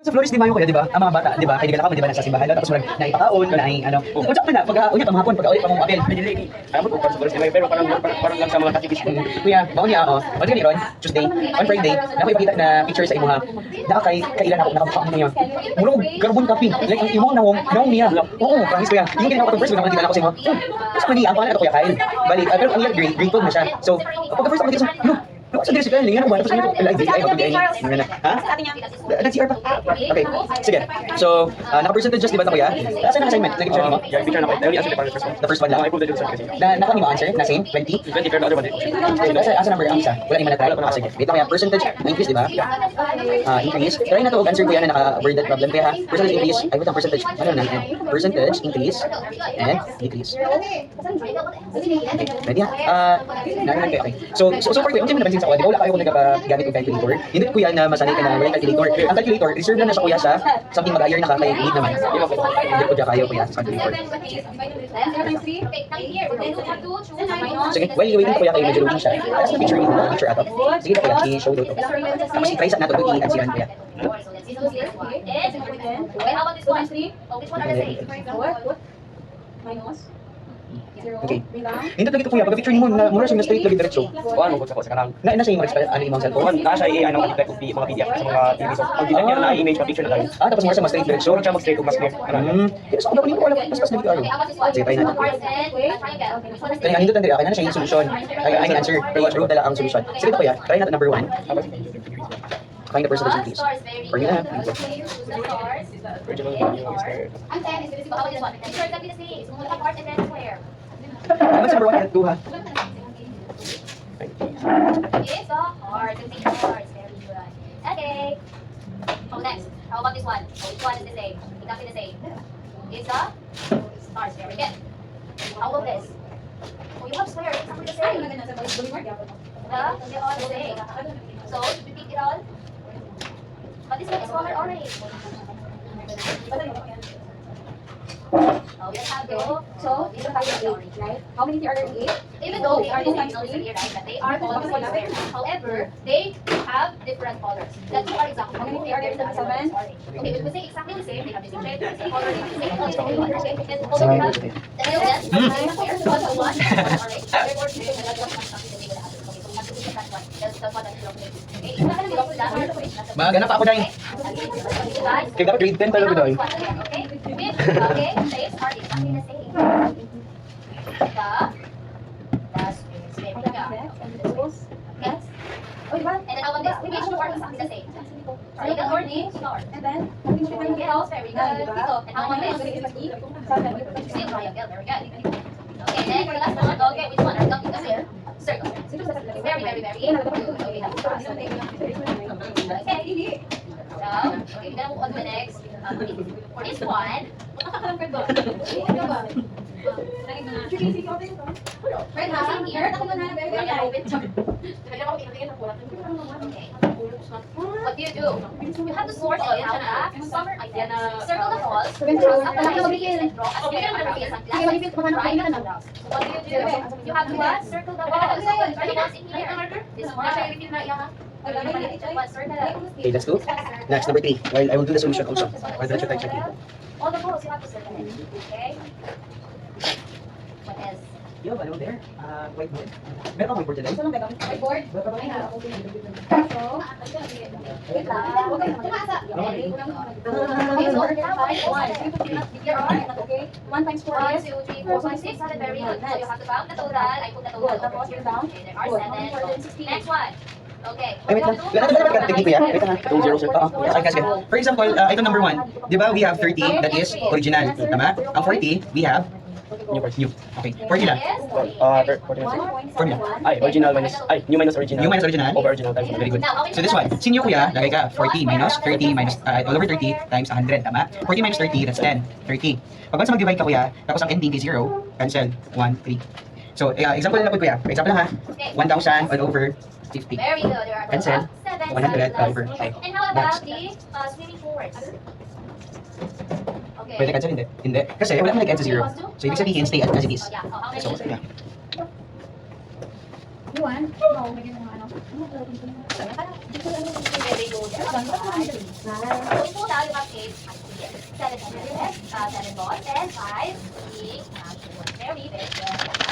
Sa Flores di Mayo kaya, di ba? Ang mga bata, di ba? Kaya di ka di ba, nasa simbahan, tapos marag naipakaon, naing ano. Kung saan na, pag-unya pamahapon, pag-ulit pang apel. Alam mo kung para sa Flores di Mayo, pero parang lang sa mga katikis. Kuya, baon niya ako. O di ron, Tuesday, on Friday, na ako ipakita na picture sa imo ha. Naka kailan ako nakapaka mo niya. Muro carbon copy. Like ang imong nawong niya. Oo, promise kuya. Yung ginawa ko first, nakita na ako sa imo. Tapos mali ang pangalan ko kuya Kyle. Bali, pero ang year grateful na siya. So, pagka first ako dito sa, no, no, sa dito lingan mo, tapos ano, live ay ako din. Ha? Nag-CR pa. Okay. Sige. So, naka-percentages di ba ta kuya? Saan ang assignment? Nag-picture mo? Yeah, picture na ko. I only answered the first one. The first one lang. I proved the answer kasi. Naka mo answer na same 20? 20 pero the other one. Asa number ang isa? Wala naman na-try. Sige. Dito kaya percentage increase, di ba? Increase. Try na to answer ko yan na naka-worded problem kaya ha. Percentage increase. Ay, wait, percentage. Ano na? Percentage increase and decrease. Ready ha? Nakalang kayo. Okay. So far kuya, unti mo napansin sa kuya. Di ba wala kayo kung nagpapagamit ng calculator? Hindi kuya na masanay ka na walang calculator. Ang calculator, reserve lang na sa kuya sa something mag-hire na kakay-need naman. Hindi ko dyan kayo kuya sa calculator. Sige, while waiting kuya kayo, medyo loading siya. Tapos na picture ito, picture ato. Sige na kuya, i-show daw to. Tapos i-try sa nato, i-ansiran kuya. How about this one? Which one are the same? Minus? Okay. Hindot lagi to kuya, pagka-picture mo na mura siya na straight lagi diretso. Kuan mo ko sa karang. Na sa imong ano imong cellphone? Kuan ka siya ano type of mga PDF sa mga TV so pag dinagyan na image pa picture na tayo. Tapos mura siya mas straight diretso. So siya mag-straight mas clear. Yes, ako daw ko wala mas lagi kayo. Sige, try natin. Kaya ang hindot na diri, kaya na siya yung solution. Ay answer, pero true dala ang solution. Sige to kuya, try natin number 1. Find the percentage increase. For me na. Original value is there. Ang 10 is divisible. How about this one? It's exactly the same. So, mula part and then square. Mas number 1 and 2 ha. It's a heart. 15 hearts. Very good. Okay. Oh, next. How about this one? Oh, which one is the same? Exactly the same. It's a stars. Very good. How about this? Oh, you have square. It's exactly the same. They are the same. So, should we pick it all? But this one is color orange. Oh, let's have go. So, these are orange, right? How many are there? 8? Even though they are two times here, right? But they are all the same. However, they have different colors. The two are exactly. How many are there in the other one is 7? orange. Okay, if we say exactly the same, they have the same shade, same color, same color, same color, same color. And also we have the element. One orange, one orange. Therefore, this is another one exactly the same with the other. Okay, so we have to pick that one. That's one that belongs to it. Okay, if not belongs to that, Magana pa ako dahil. guys. Kaya dapat grade 10 talaga dahil. Okay, okay, shapes are exactly the same. Yes. And then how about this? We make sure are exactly the same. Sorry, the morning, start. And then, Yes, very good. Dito. And how about this? Same triangle, very good. Okay, then for the last one, okay, which one? Are you talking here? Circle. Very, very, very good. Okay, that's fine. Okay. So, okay, we're gonna move on to the next. For this one, Right now, same here. ako na very We're good. gonna open. Okay. What do? You have to sort it out. Circle the holes. What do? You have to what? Circle the holes. Are the ones in here? This one. Okay, let's go. Next, number 3. While I will do the solution also. While diretso tayo checking. All the holes you have to circle it. Okay. What else? Yo, hello there. Whiteboard. Meron kang whiteboard today? Whiteboard. I have. So, wait lang. Huwag kayong tumasa. Okay, so one. Here are. Okay. 1 times 4 1, is 2, 3, 4, 5, 6, 7. Very good. So you have to count the total. I put the total. Good. Tapos you're down. Okay, there are 7. Next one. Okay. Ay, wait lang. Dapat ka technique kuya. Wait lang ha. 2 0 Oo. Okay, kasi. For example, ito number 1. Di ba we have 30, that is original. Tama? Ang 40, we have new. Okay. Formula. Yes. Formula. Ay, original minus new minus original. New minus original. Over original times Very good. So this one, sinyo kuya, lagay ka 40 minus 30 minus all over 30 times 100, tama? 40 minus 30, that's 10. 30. Pag once mag-divide ka kuya, tapos ang ending is 0, cancel. 1, 3. So, example na po kuya. Example lang ha. 1,000 all over 50. Very good. There are Cancel. 7. 100 all over 5. And how about the swimming forwards? Okay. Pwede cancel, hindi. Hindi. Kasi wala naman nag-end sa 0. So, ibig sabihin, stay as it is. Yeah. How many? So, yeah. You want? No, bigyan mo nga ano. Very good. So in total, you have 8, 7 balls, and 5 each. Very good.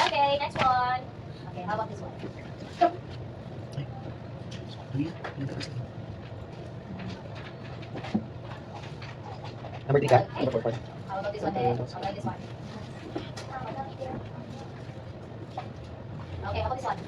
Okay, next one. Okay, how about this one? Number 3 ka? Number 4. How about this one then? How about this one? Okay, how about this one?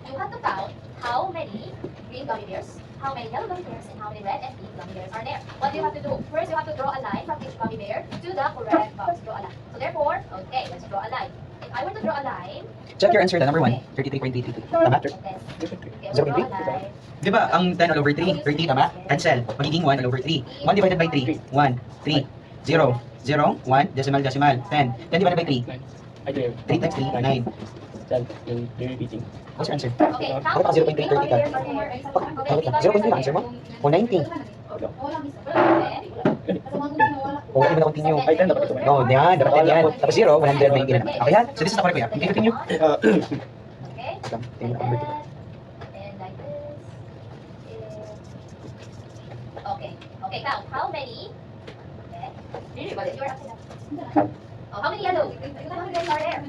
You have to count how many green gummy bears, how many yellow gummy bears, and how many red and pink gummy bears are there. What do you have to do? First, you have to draw a line from each gummy bear to the correct box. Draw a line. So therefore, okay, let's draw a line. If I were to draw a line, Check your answer na, number 1. 33.332. Tama? okay, okay, Zero we'll point draw a line. Di ba, ang 10 all over 3, 30, tama? Cancel. Magiging 1 all over 3. 1 divided by 3, 1, 3, 0, 0, 1, decimal, decimal, 10. 10 divided by 3, 3 times 3, 9. Yung repeating. What's your answer? Okay, count how many green gummy bears are there. Bakit lang? 0.3 ang answer mo? O 90. O wala mo na continue. Ay, 10 dapat ito. No, yan, dapat 10 yan. Tapos 0, 100 may ginan. Okay ha? So this is the correct way. Okay, continue. Okay. Lang, tingnan ko convert ito. And like this. Okay. Okay, count. How many? Okay. Really, but you're up to that. Oh, how many yellow? How many are there?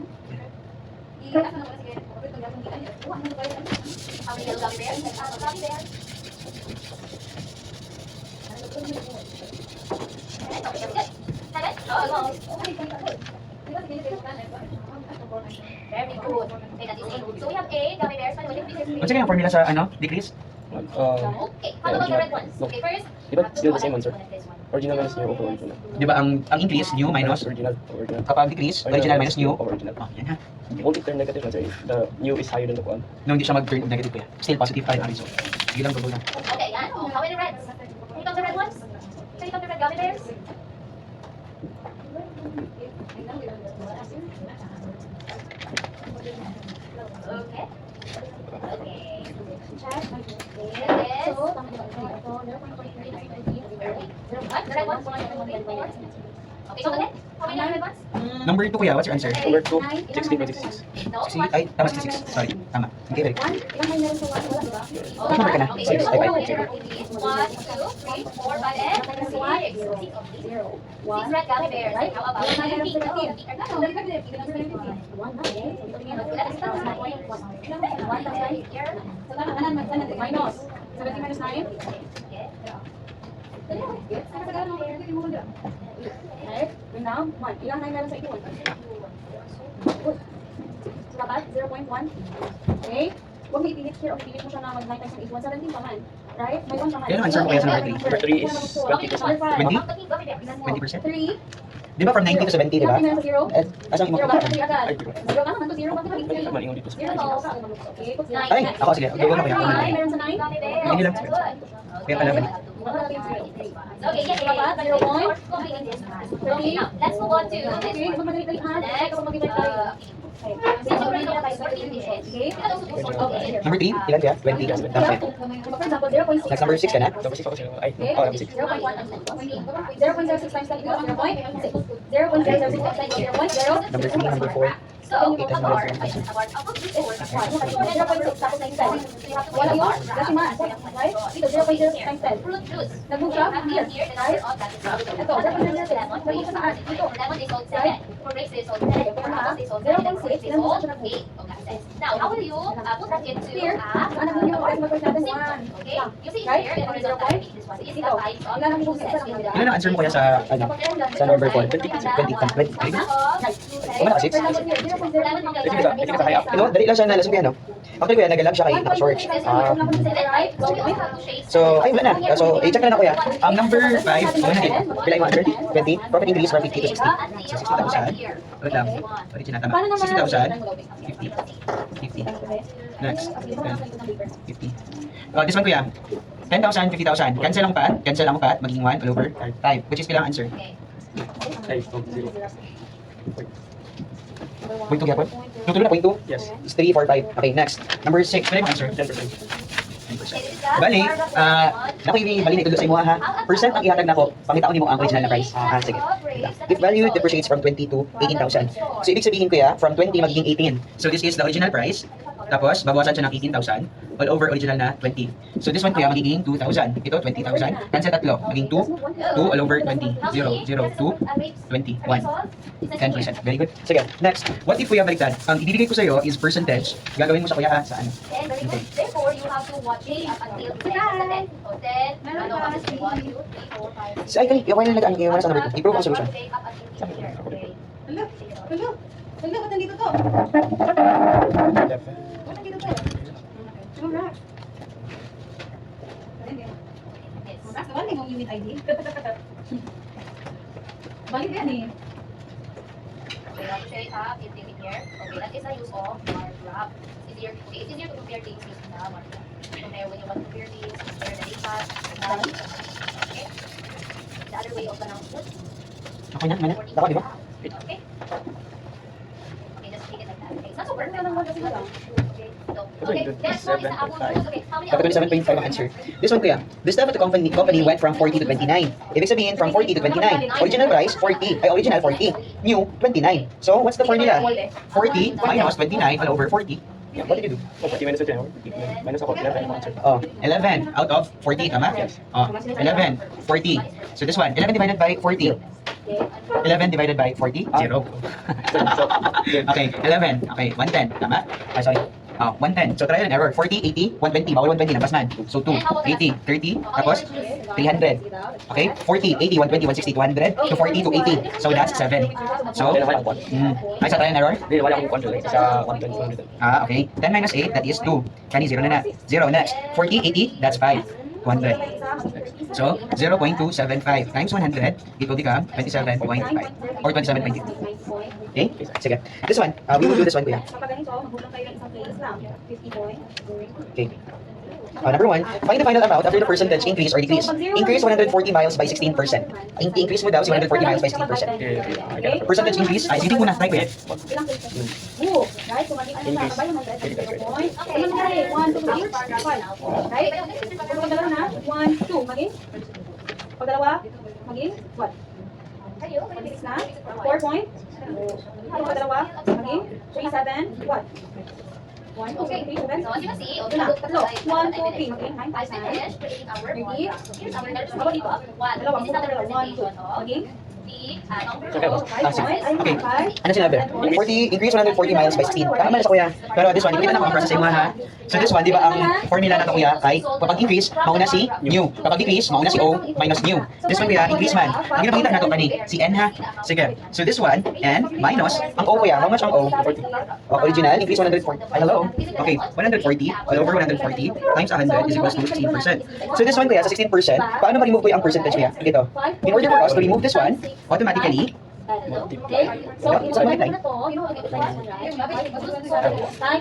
How many yellow gummy bears? Gummy bears. Okay, very good. 7? Oh, no. Very good. Okay, that is 8. So we have 8 gummy bears. By the way, What's yung formula sa ano? Decrease? Okay, how about the red ones? Okay, first. Di ba still the same answer? Original minus new over original. Di ba ang increase, new minus, Original. kapag decrease, original minus new. Over original. Oh, yan ha. Only turn negative na sa'yo. The new is higher than the one. No, hindi siya mag-turn negative kaya. Still positive pa rin ang result. Sige lang, double lang. Okay, yan. Oh, how many reds? Can you count the red ones? Can you count the red gummy bears? Okay. Okay. Yes. What? The red ones? Okay, so again, how many red ones? Number 2 kuya, what's your answer? Number 2, 60.66. No? 60, ay, tama 66. Sorry, tama. Okay, very good. Oh, Number ka na. okay, Six, so ay, ay. 1, 2, 3, 4, 5, and 6. 6 red gummy bears. And how about the pink? Oh, pink are not. Let us start with my here. Minus. 17 minus 9. Okay. Right? Bring down. 1. Ilang 9 meron sa ito? Good. So dapat 0.1. Okay? Huwag mo ipilit here o ipilit mo siya na 9 times 8. 117 pa man. Right? May 1 pa man. Yan ang answer mo kaya sa number 3. Number 3 is 20%. 20%? 3. Di ba from 90 to 70, di ba? 0. Eh, asang Zero imo? ka, 3 agad. 0 ka naman to 0. Bakit Ay, naging mali yung dito. 0 ka. Okay, put 9. Ay, ako sige. Gawin mo kaya. 9 meron sa 9. Hindi lang. Kaya pala ba? Okay, yes, Dapat 0 point. Okay, now, let's move on to this Okay, one. magmadali-dali ha. Next, Kapag mag-ibig tayo. since you already know by sorting digits, Okay. okay. Number 3, ilan kaya? 20. Tama kaya. For example, 0.6. Next, number 6 ka na? Number 6 ako sila. Ay, Okay, oh, number 6. 0.1. 0.06 times 10 equals 0.6. 0.006 times 10 equals 0.0. Number 3, number 4. So, award, of this is 0.6 tapos 9 cents. So you have to Wala wait yun. award. Kasi man. Right? Dito, 0.06 times 10. Fruit juice. Nag-move siya. Here. Here, the Right? number of that is Ito, 0.06. lemon. Nag-move siya saan? Dito. For lemon, they sold 7. For grapes, they sold 10. For apples, they sold 7. And for grapes, they sold 8. Okay, that's it. Now, how will you put that into Here. Ano mo yung oras mag-point natin? 1. Okay, you see Right? here, the horizontal line, this one is the Dito. times of Ilan ang ibig isa lang process. Ilan ang answer mo kaya sa, ano, sa number 4? 20. 20. Wala ka 6? Hindi ka sa high up. Ito, dali lang siya na lesson kuya, no? Actually kuya, nag-lab siya kay naka-short. So, ay, wala na. So, i-check na kuya. Ang number 5, ano na din? Pila yung answer? 20? Profit increase from 50 to 60. So, 60,000. Wait lang. Sorry, sinatama. 60,000. 50. 50. Next. 50. Oh, this one kuya. 10,000, 50,000. Cancel ang pat. Cancel ang pat. Maging 1 all over 5. Which is bilang answer? Ay, 0. Point 2 gyapon? Tutulo na point 2? Yes. Is 3, 4, 5. Okay, next. Number 6. Pila yung answer? 10%. 10%. Bali, naku bali na itulo sa imo ha. Percent ang ihatag nako, pangitaon nimo ang original na price. Sige. If value depreciates from 20 to 18,000. So ibig sabihin ko ya, from 20 magiging 18. So this is the original price. Tapos, babawasan siya ng 18,000. All over original na 20. So this one kuya, magiging 2,000. Ito, 20,000. Cancel tatlo. Magiging 2. 2 all over 20. 0, 0, 2, 20, 1. 10%. Very good. Sige, next. What if kuya baliktad? Ang ibibigay ko sa'yo is percentage. Gagawin mo siya kuya ha, sa ano? Then, very good. Therefore, you have to watch it up until 10 sa 10. So, 10, ano, kasi 1, 2, 3, 4, 5, 6. So, ay, okay na nag-ano kayo sa number 2. Improve ang solution. Okay, up until here. Okay. Hello? Hello? Hello, ba't nandito to? Ba't nandito to? Ano na? Yes. Mas naman yung unit ID. Balik yan eh. Okay, I'll show you how you take it here. Okay, that is a use of bar graph. It's easier, okay, it's easier to compare things using the bar graph. Compare when you want to compare things, compare the data, okay? The other way of announcement. Ako na, mana? Ako, di ba? Okay? Okay, just take it like that. Okay, it's not so perfect. Okay, so, okay, next one is the apple juice. Okay, how many Dapat apples? 27.5 ang answer. This one kuya, the staff of the company went from 40 to 29. Ibig sabihin, from 40 to 29. Original price, 40. Ay, original 40. New, 29. So, what's the formula? 40 minus 29 all over 40. Yeah, what did you do? 40 minus 29. Minus ako, 11 ang answer. Oh, 11 out of 40, tama? Oh, 11, 40. So this one, 11 divided by 40. 11 divided by 40, 0. Okay, 11. Okay, 110, tama? Ah, sorry. 110. So trial and error. 40, 80, 120. Bawal 120, labas man. So 2, 80, 30, tapos 300. Okay, 40, 80, 120, 160, 200, to 40 to 80. So that's 7. So, Hindi naman ako. ay sa trial and error? Hindi, wala akong control. Sa 120. Okay. 10 minus 8, that is 2. Kani 0 na na. 0 next. 40, 80, that's 5. 200. So, 0.275 times 100, it will become 27.5 or 27.50. Okay? Sige. This one, we will do this one, kuya. Kapag ganito, magulang kayo ng isang case lang. 50 points. Okay. Number 1, find the final amount after the percentage increase or decrease. Increase 140 miles by 16%. Increase mo daw si 140 miles by 16%. Okay? Percentage increase, ay, hindi muna, try kuya. Ilang cases? Oo. Right? So, maging ano na, sabay 100. 0 point. Ano nangyari? 1, 2, 3, 4. Right? So, pag dalawa na, 1, 2. Maging? Pag dalawa, maging? What? Maging na? 4 point. Pag dalawa, maging? 3, 7. What? 1, 2, 3, 7. So, as you can see, Ito na. Tatlo. 1, 2, 3. Maging? 9 As times we 9. finish creating our Thirty. one, here's our next Ako dito. one. Dalawa. This is the One, two. representation of Maging? the number Okay, of boss. sige. Okay. 5. Ano sinabi? 40, increase 140 miles by 16. Tama ba sa kuya? Pero this one, hindi kita na ang process mo ha. So this one, di ba ang formula na to kuya, kay kapag increase, mauna si new. Kapag decrease, mauna si O minus new. This one kuya, increase man. Ang ginapakita na to kani, si N ha. Sige. So this one, N minus, ang O kuya, how much ang O? Original, increase 140. Ay, hello. Okay, 140, all over 140 times 100 is equals to 16%. So this one kuya, sa 16%, paano ma-remove kuya ang percentage kuya? Dito. In order for us to remove this one, automatically, Okay. So, Yeah, so multiply. na to, you know, okay,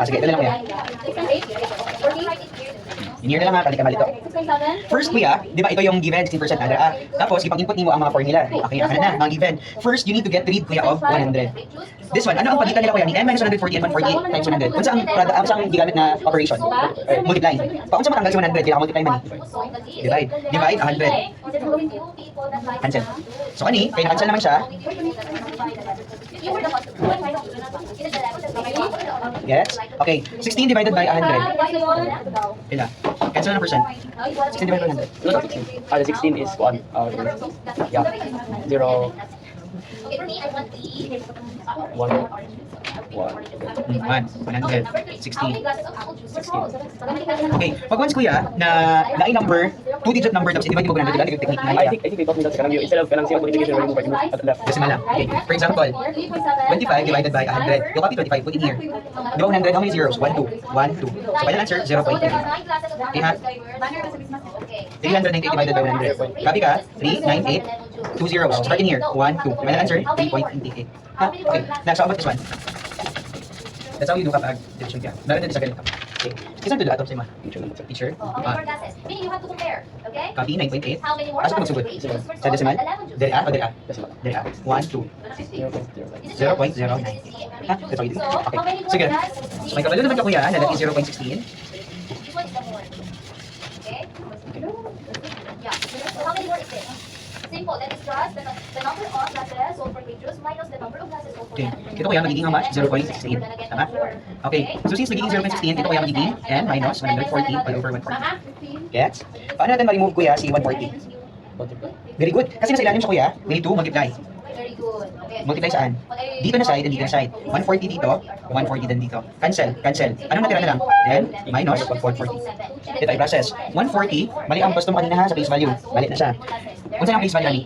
sige, dali lang kuya. In-year na lang ha, kali ka malito. First kuya, di ba ito yung given 16% na tapos ipag-input niyo ang mga formula. Okay, akin na, mga given. First, you need to get rid kuya of 100. This one, ano ang pagitan nila kuya ni N minus 140 and 140 times 100? Kung saan ang saan gigamit na operation? Multiply. Kung saan matanggal si 100, kailangan multiply man eh. Divide. Divide 100. Cancel. So kani, kaya na-cancel naman siya. Yes? Okay, 16 divided by 100. Ila. Cancel na percent. 16 divided by 100. The 16 is 1. Yeah. 0. Okay, for me, I want the 1. 100. 16. 16. Okay, pag once kuya, na number, 2-digit number, tapos i-divide mo 100, diba? Yung technique na I think we got me that kanang you instead of kanang zero multiplication when you move right at the left. Decimal lang. Okay. For example, 25 divided by 100. You copy 25, put in here. Di ba 100, how many zeros? 1, 2. 1, 2. So, final answer, 0.2. Okay, ha? 398 divided by 100. Copy ka, 398, 2 zeros. Start in here, 1, 2. Final answer, 3.28. Ha? Okay, next, how about this one? That's how you do kapag division ka. Meron din sa ganito. Okay. Isang to do atom sa ima. Teacher. Meaning you have to compare, okay? Copy, 9.8. How many more Asa ka times? magsugod? Sa decimal? Dere A o dere A? Dere A. 1, 2. 0.09. Ha? That's how you do. Okay. Sige. So may kabalo naman ka kuya na that is 0.16. This one is the more. Okay? Yeah. So how many more is this? 6 Simple. That is just the number of glasses sold for grape juice minus the number of glasses sold for Okay. lemon. Ito kaya magiging how much? 0.16. You're gonna get Tama? four. Okay. So since magiging 0.16, ito kaya magiging n minus 140 all over 140. Gets? Paano natin ma-remove kuya si 140? Very good. Kasi nasa ilalim siya kuya, we need to multiply. Very good. Okay. Multiply saan? Dito na side and dito na side. 140 dito, 140 din dito. Cancel, cancel. Anong natira na lang? Then, minus 140. Ito ay process. 140, mali ang gusto mo kanina ha sa face value. Mali na siya. Kung saan ang face value, Ani?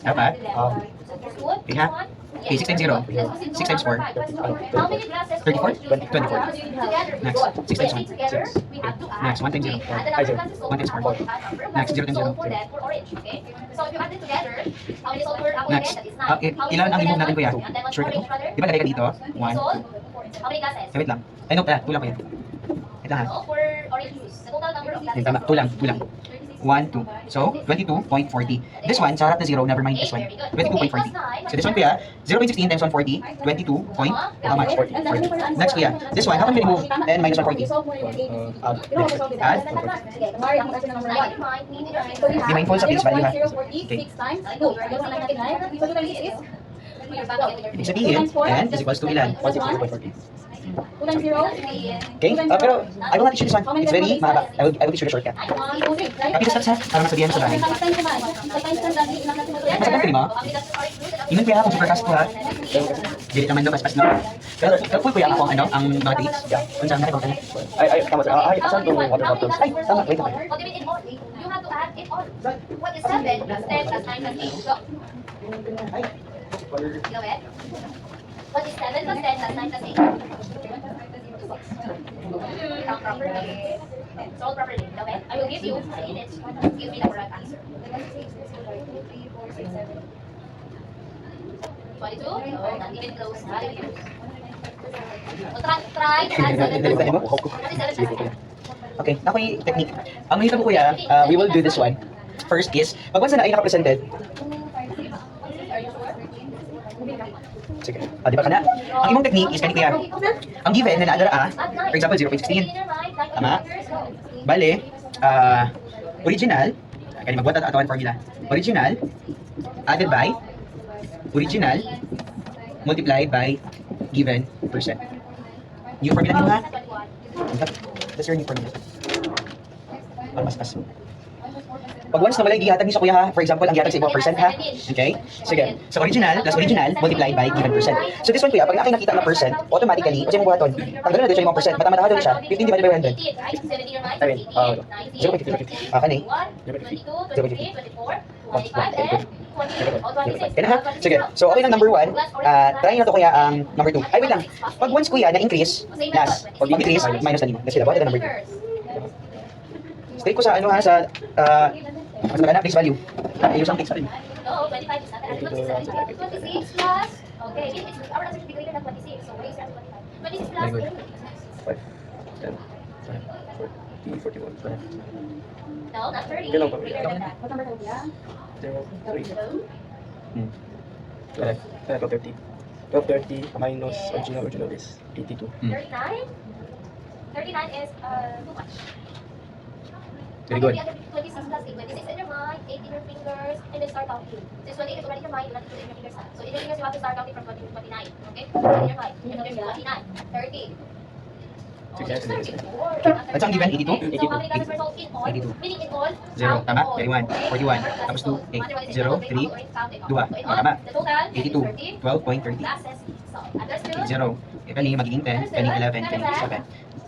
Dapat? Okay ha? Okay, 6 times 0. 6 times 4. 34? 24. Next, 6 times 1. 6. Next, 1 times 0. 1 times 4. Next, 0 times 0. So if you add it together, how many sold for apple Next. again? That is 9. Okay, ilan ang remove natin kuya? And then what's Sure ka to? orange, brother? Di ba lagay ka dito? 1. How many glasses? Wait lang. Ay, no, tulang ko yan. Wait lang ha. No, for orange juice. The total number of glasses. Yung tama, tulang. 1, 2. So, 22.40. This one, sa harap na 0, never mind this one. 22.40. So this one kuya, 0.16 times 140, 22 point, how much? 40. Next kuya, this one, how can we remove n minus 140? Add? Be mindful sa face value ha. Okay. Ibig sabihin, n is equals to ilan? 160.40. 2 times 0. Okay? Pero, I will not teach you this one. It's very mahaba. I will teach you the shortcut. Copy the steps ha, para masabihan mo sa bahay. Masakit ka di mo? Ingat kuya kung super fast ko ha. Dili naman daw pas-pas no? Pero full kuya ako ang mga dates. Kung saan nakibang ka na. Ay, tama sir. Ay, saan itong water bottles? Ay, tama. Wait lang. What do you mean in all? You have to add it all. What is 7 plus 10 plus 9 plus 8? Go. Go ahead. What is 7 plus 10 plus 9 plus 8? Count properly. Solve properly. Go ahead. I will give you 3 minutes. Give me the correct answer. 22? No, not even close. Not even close. So try to add 7 plus 10. What is 7 plus 10? Okay, ako yung technique. Ang mahirap po kuya, we will do this one. First is, pag once na ay naka-presented, sige, di ba ka na? Ang imong technique is kanina kuya, ang given na naadara for example 0.16. Tama? Bale, original, kaya magbuhat at atawan formula. Original, added by, original, multiplied by, given percent. New formula nyo ha? That's your new formula. Pas. Pag once na wala yung gihatag niyo sa kuya ha, for example, ang gihatag sa ibang percent ha. Okay? Sige. So original plus original multiplied by given percent. So this one kuya, pag nakita na percent, automatically, kasi mo buhaton, tanggalin natin siya yung mga percent, matama-tama siya, 15 divided by 100. 0.50. Kanay. 0.50. Kaya na ha? Sige. So okay na number 1. Try na to kuya ang number 2. Ay, wait lang. Pag once kuya na-increase, last. Pag decrease, minus na 5. Kasi dapat na number 2. Stay ko sa ano ha, sa mas maganda, face value. Ayos ang face value. No, 25 is not the answer. 26 plus. Okay, our answer should be greater than 26. So, what is your answer? 26 plus. Very good. 5, 10, 40, 41, 12, No, not 30. Kailan ba? Greater than that. What number ka kuya? 0, 3, Correct. 12, 30 minus original is 82. 39? 39 is too much. Very good. 26 plus 8. 26 in your mind, 8 in your fingers, and then start counting. This 28 is already in your mind, you have to put it in your fingers. So in your fingers, you have to start counting from 20 to 29. Okay? In your mind. In your 29, 30. Oh, there's 34. That's ang given, 82? So how many classes were sold in all? 82. Meaning in all? 0, tama? all. 31, 41, tapos 2, 8, 0, 3, 2, tama? The total 82, 30 12.30, classes. So, understood? 0, kani magiging 10, kani 11, kani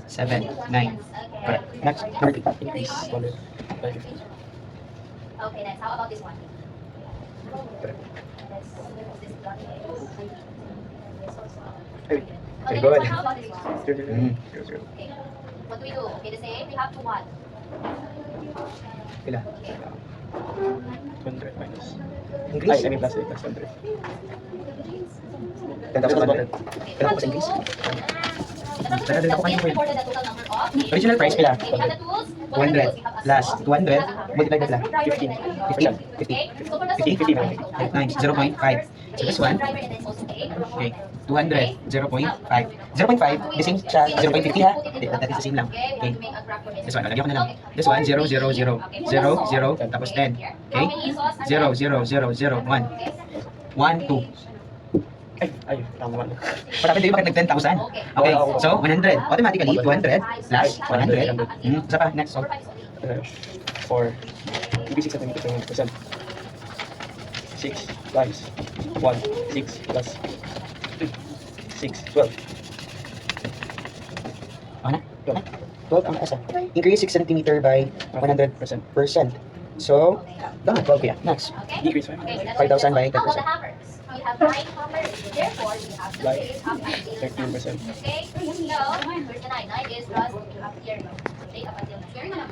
7, 9. Correct. Next, number 3. Increase $1 by 50. Okay, next. How about this one? Correct. Let's this one. Ay, Okay, go this ahead. one, how about this one? 0, 0, Mm. 0, 0. Okay. What do we do? Okay, the same. We have to what? Pila? 100 minus. Increase? I mean plus 8 plus 100. 10,100. Okay, Kailan ko sa increase? Ito From the Dala-dala ko first kanina. reported the total number of Original price pila? Okay, we have the tools. 200 plus 200 multiplied by pila? 15. 15. Okay, so for the 50, 50, solver, 9, 0.5. So this one, okay, 200, 0.5. 0.5, the same siya, 0.50 ha? That is the same lang. Okay. This one, lagyan ko na lang. This one, 0, 0, 0, 0, 0, tapos 10. Okay? 0, 0, 0, 0, 1. 1, 2. Ay, tama na. Patapin tayo bakit nag-10,000? Okay, so 100. Automatically, 200 plus 100. Isa pa, next. 4. Ibig 6 natin dito 20%. 6 times 1, 6 plus 6, 12. Ano na? 12 ang asa. Increase 6 cm by 100%. So, done. 12 kaya. Next. Decrease 5,000 by 10%. How about the hammers? We have 9 hammers. Therefore, we have to Like say up until 13%. Okay, so where's the 9? 9 is rust up here. Okay, up until 9.